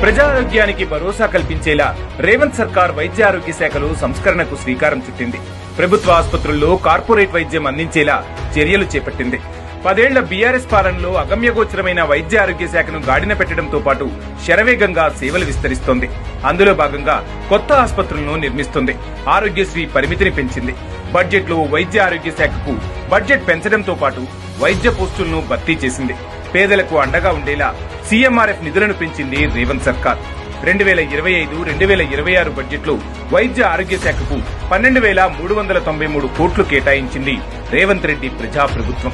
ప్రజారోగ్యానికి భరోసా కల్పించేలా రేవంత్ సర్కార్ వైద్య ఆరోగ్య శాఖలో సంస్కరణకు శ్రీకారం చుట్టింది. ప్రభుత్వ ఆసుపత్రుల్లో కార్పొరేట్ వైద్యం అందించేలా చర్యలు చేపట్టింది. 10 ఏళ్ల బీఆర్ఎస్ పాలనలో అగమ్యగోచరమైన వైద్య ఆరోగ్య శాఖను గాడిన పెట్టడంతో పాటు శరవేగంగా సేవలు విస్తరిస్తోంది. అందులో భాగంగా కొత్త ఆసుపత్రులను నిర్మిస్తుంది. ఆరోగ్యశ్రీ పరిమితిని పెంచింది. బడ్జెట్ లో వైద్య ఆరోగ్య శాఖకు బడ్జెట్ పెంచడంతో పాటు వైద్య పోస్టులను భర్తీ చేసింది. పేదలకు అండగా ఉండేలా సీఎంఆర్ఎఫ్ నిధులను పెంచింది రేవంత్ సర్కార్. 2025-2026 బడ్జెట్లో వైద్య ఆరోగ్య శాఖకు 12,393 కోట్లు కేటాయించింది రేవంత్ రెడ్డి ప్రజాప్రభుత్వం.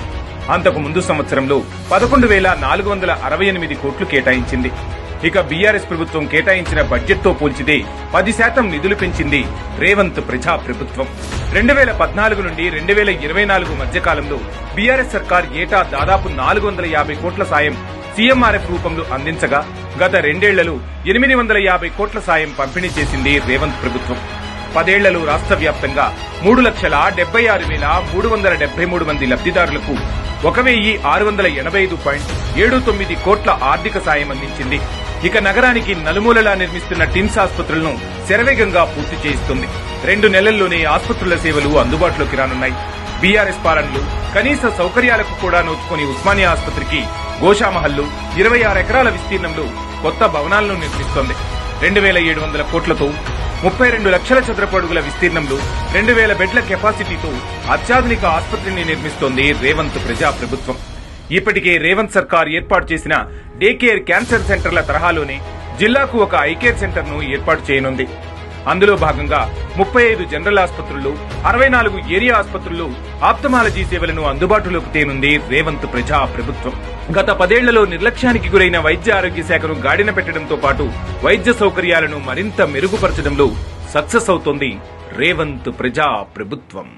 అంతకు ముందు సంవత్సరంలో 11,468 కోట్లు కేటాయించింది. ఇక బీఆర్ఎస్ ప్రభుత్వం కేటాయించిన బడ్జెట్ తో పోల్చితే 10% నిధులు పెంచింది రేవంత్ ప్రజాప్రభుత్వం. 2014 నుండి 2024 మధ్య కాలంలో బీఆర్ఎస్ సర్కార్ ఏటా దాదాపు 450 కోట్ల సాయం సీఎంఆర్ఎఫ్ రూపంలో అందించగా గత 2 ఏళ్లలో 850 కోట్ల సాయం పంపిణీ చేసింది రేవంత్ ప్రభుత్వం. 10 ఏళ్లలో రాష్ట్ర వ్యాప్తంగా 3,76,373 మంది లబ్దిదారులకు 1,685.79 కోట్ల ఆర్థిక సాయం అందించింది. ఇక నగరానికి నలుమూలలా నిర్మిస్తున్న టిమ్స్ ఆసుపత్రులను శరవేగంగా పూర్తి చేయిస్తుంది. 2 నెలల్లోనే ఆసుపత్రుల సేవలు అందుబాటులోకి రానున్నాయి. బీఆర్ఎస్ పాలనలో కనీస సౌకర్యాలకు కూడా నోచుకుని ఉస్మానియా ఆసుపత్రికి గోషామహల్లో 26 ఎకరాల విస్తీర్ణంలో కొత్త భవనాలను నిర్మిస్తోంది. 2,700 కోట్లతో 32 లక్షల చదరపు అడుగుల విస్తీర్ణంలో 2,000 బెడ్ల కెపాసిటీతో అత్యాధునిక ఆసుపత్రిని నిర్మిస్తోంది రేవంత్ ప్రజాప్రభుత్వం. ఇప్పటికే రేవంత్ సర్కార్ ఏర్పాటు చేసిన డే కేర్ క్యాన్సర్ సెంటర్ల తరహాలోనే జిల్లాకు ఒక ఐ కేర్ సెంటర్ ను ఏర్పాటు చేయనుంది. అందులో భాగంగా 35 జనరల్ ఆసుపత్రుల్లో 64 ఏరియా ఆసుపత్రుల్లో ఆప్థమాలజీ సేవలను అందుబాటులోకి తేనుంది రేవంత్ ప్రజాప్రభుత్వం. గత 10 ఏళ్లలో నిర్లక్ష్యానికి గురైన వైద్య ఆరోగ్య శాఖను గాడిన పెట్టడంతో పాటు వైద్య సౌకర్యాలను మరింత మెరుగుపరచడంలో సక్సెస్ అవుతోంది రేవంత్ ప్రజాప్రభుత్వం.